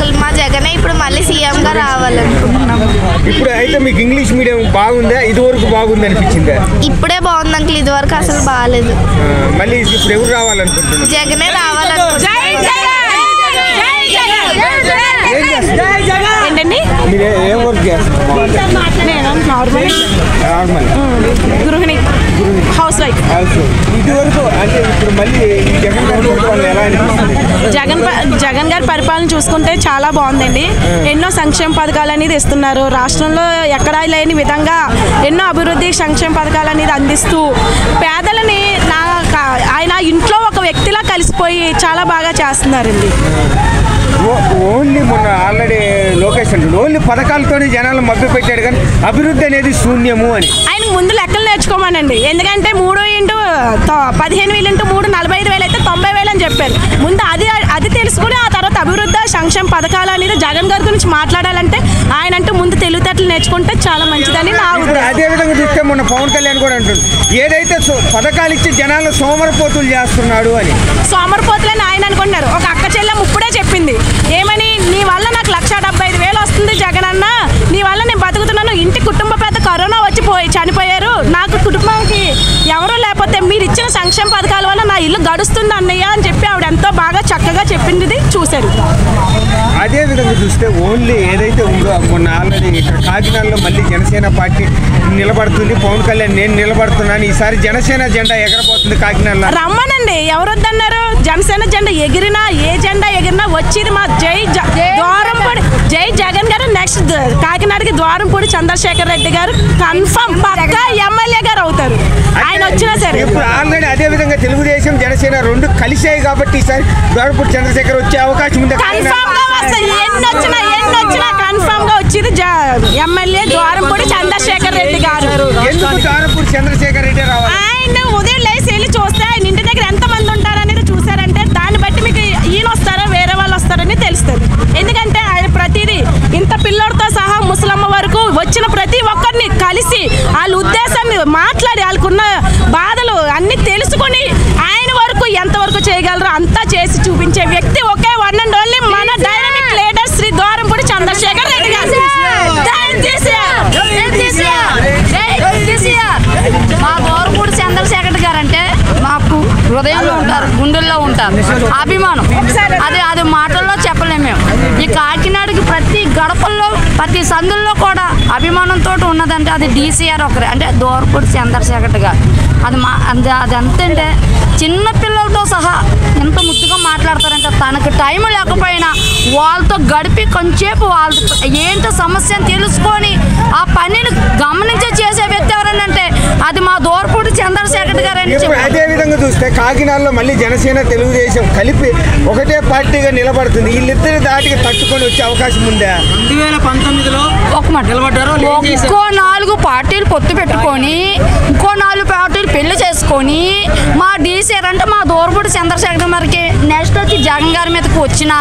అసలు మా జగనే ఇప్పుడు మళ్ళీ సీఎంగా రావాలనుకుంటున్నాము. ఇప్పుడు అయితే మీకు ఇంగ్లీష్ మీడియం బాగుందా, ఇదివరకు బాగుంది అనిపించిందా? ఇప్పుడే బాగుంది అంకుల్, ఇదివరకు అసలు బాగాలేదు. మళ్ళీ ఇప్పుడు ఎవరు రావాలనుకుంటున్నారు? జగనే రావాలనుకుంటున్నారు. ఏంటండి మీరు ఏం వర్క్ చేస్తారు? నేను నార్మల్ గృహిణి, హౌస్ వైఫ్. ఇదివరకు అంటే ఇప్పుడు మళ్ళీ జగన్ గారి పరిపాలన ఎలా అనిపిస్తుంది? జగన్ గారి పరిపాలన చూసుకుంటే చాలా బాగుందండి. ఎన్నో సంక్షేమ పథకాలు అనేది ఇస్తున్నారు. రాష్ట్రంలో ఎక్కడా లేని విధంగా ఎన్నో అభివృద్ధి సంక్షేమ పథకాలు అనేది అందిస్తూ పేదలని ఆయన ఇంట్లో ఒక వ్యక్తిలా కలిసిపోయి చాలా బాగా చేస్తున్నారండి. ఓన్లీ మొన్న ఆల్రెడీ లోకేష్ అంటాడు ఓన్లీ పథకాలతోనే జనాలను మభ్య పెట్టాడు కానీ అభివృద్ధి అనేది శూన్యము అని. ఆయన ముందు లెక్కలు నేర్చుకోమనండి. ఎందుకంటే 3x15,000 × 3 45,000 అయితే 90,000 అని చెప్పారు. ముందు అది తెలుసుకుని ఆ తర్వాత అభివృద్ధి సంక్షేమ పథకాలు అనేది జగన్ గారి గురించి మాట్లాడాలంటే ఆయన అంటూ ముందు తెలివితేటలు నేర్చుకుంటే చాలా మంచిదని నా ఉద్దేశం. అదే విధంగా చూస్తే మొన్న పవన్ కళ్యాణ్ కూడా అంటుంది ఏదైతే పథకాలు ఇచ్చి జనాలను సోమరపోతులు చేస్తున్నాడు అని. సోమరపోతులని ఆయన అనుకున్నారు. ఒక అక్క చెల్లెమ్మ ఇప్పుడే చెప్పింది ఏమని, నీ వల్ల నాకు 1,75,000 వస్తుంది జగన్ అన్న, నీ వల్ల నేను బతుకుతున్నాను, ఇంటి కుటుంబ పెద్ద కరోనా వచ్చి చనిపోయారు, నాకు కుటుంబానికి ఎవరూ లేకపోతే మీరు ఇచ్చిన సంక్షేమ పథకాల వల్ల నా ఇల్లు గడుస్తుంది అన్నయ్య అని చెప్పి ఆవిడ ఎంతో బాగా చక్కగా చెప్పింది చూశారు. అదే విధంగా చూస్తే ఓన్లీ ఏదైతే ఉందో మొన్న ఆల్రెడీ ఇక్కడ కాకినాడలో మళ్ళీ జనసేన పార్టీ నిలబడుతుంది, పవన్ కళ్యాణ్ నేను నిలబడుతున్నాను, ఈసారి జనసేన జెండా ఎగరబోతుంది కాకినాడలో. రమ్మనండి, ఎవరొద్దన్నారు? జనసేన జెండా ఎగిరినా ఏ జెండా ఎగిరినా వచ్చేది మా ద్వారంపూడి జై జగన్ గారు. నెక్స్ట్ కాకినాడకి ద్వారంపూడి చంద్రశేఖర్ రెడ్డి గారు కన్ఫర్మ్ పక్కా ఎమ్మెల్యే గారు అవుతారు ఆయన వచ్చినా సరే. ఇప్పుడు ఆల్రెడీ అదే విధంగా తెలుగుదేశం జనసేన రెండు కలిసాయి కాబట్టి ఈసారి ద్వారంపూడి చంద్రశేఖర్ వచ్చే అవకాశం ఉంది. ఎన్నొచ్చినా కన్ఫర్మ్ గా వచ్చేది ఎమ్మెల్యే ద్వారంపూడి చంద్రశేఖర్ రెడ్డి గారు. ఎందుకు ద్వారంపూడి చంద్రశేఖర్ రెడ్డి రావాలి? ఆయన ఉదయం లేసి వెళ్ళి చూస్తే ఆయన ఇంటి దగ్గర ఎంతమంది ఉంటారనేది చూసారంటే దాన్ని బట్టి మీకు ఈయన వస్తారో వేరే వాళ్ళు వస్తారని తెలుస్తుంది. ఎందుకంటే ఆయన ప్రతిదీ ఇంత పిల్లోడితో సహా ముసలమ్మ వరకు వచ్చిన ప్రతి ఒక్కరిని కలిసి వాళ్ళ ఉద్దేశాన్ని మాట్లాడి వాళ్ళకున్న బాధలు అన్ని తెలుసుకొని ఆయన వరకు ఎంతవరకు చేయగలరో అంతా చేసి చూపించే వ్యక్తి ఒకే వన్ అండ్ ఓన్లీ మన డైనమిక్ లీడర్ శ్రీ ద్వారంపూడి చంద్రశేఖర్ రెడ్డి గారు. మా ద్వారంపూడి చంద్రశేఖర్ గారు అంటే మాకు హృదయంలో ఉంటారు, గుండెల్లో ఉంటారు, అభిమానం. అది మాటల్లో చెప్పలేము మేము. ఈ కాకినాడకి ప్రతి గడపల్లో ప్రతి సందుల్లో కూడా అభిమానంతో ఉన్నదంటే అది డీసీఆర్ ఒకరే, అంటే ద్వారంపూడి చంద్రశేఖర్ గారు. అది అంతంటే చిన్న పిల్లలతో సహా ఎంత ముద్దుగా మాట్లాడతారంటే తనకు టైం లేకపోయినా వాళ్ళతో గడిపి కొంచెంసేపు వాళ్ళతో ఏంటో సమస్యను తెలుసుకొని ఆ పనిని గమనించి చేసే వ్యక్తి ఎవరనంటే అది మా ద్వారంపూడి చంద్రశేఖర్ గారు అని. అదే విధంగా చూస్తే కాకినాడలో మళ్ళీ జనసేన తెలుగుదేశం కలిపి ఒకటే పార్టీగా నిలబడుతుంది. వీళ్ళిద్దరి దాటికి తట్టుకొని వచ్చే అవకాశం ఉందా? 2019లో ఒక మాట ఇంకో 4 పార్టీలు పొత్తు పెట్టుకొని ఇంకో 4 పార్టీలు పెళ్లి చేసుకొని మా డీసీఆర్ అంటే మా ద్వారంపూడి చంద్రశేఖర్ గారికి నెక్స్ట్ వచ్చి జగన్ గారి మీదకి వచ్చినా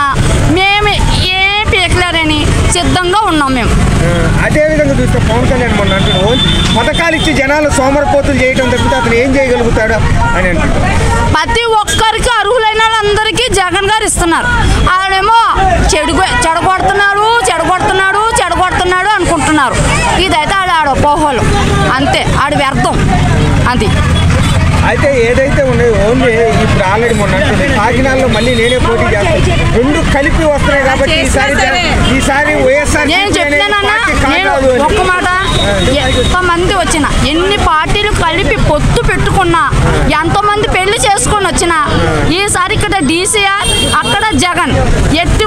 మేము ఏం పీకలేరని సిద్ధంగా ఉన్నాం మేము. అదే విధంగా చూస్తే పవన్ కళ్యాణ్ మొన్న అంటున్నాడు పథకాలు ఇచ్చి జనాలు సోమరపోతులు చేయడం తప్పితే అతను ఏం చేయగలుగుతాడు అని అంటున్నాడు. ప్రతి ఒక్కరికి అర్హులైన వాళ్ళందరికీ జగన్ గారు ఇస్తున్నారు. ఆడేమో చెడగొడుతున్నాడు అనుకుంటున్నారు. ఇదైతే ఆడ పోహోలు అంతే, ఆడు వ్యర్థం అది. అయితే ఏదైతే ఉన్నాయో ఓన్లీ ఇప్పుడు ఆల్రెడీ మొన్న అంటుంది కాకినాడలో మళ్ళీ నేనే పోటీ చేస్తాను, రెండు కలిపి వస్తున్నాయి కాబట్టి ఈసారి వైఎస్ఆర్ నేను చెప్తానన్నా. నేను ఒక్క మాట, ఎంతమంది వచ్చినా ఎన్ని పార్టీలు కలిపి పొత్తు పెట్టుకున్నా ఎంతమంది పెళ్లి చేసుకొని వచ్చినా ఈసారి ఇక్కడ డీసీఆర్ అక్కడ జగన్ ఎట్టి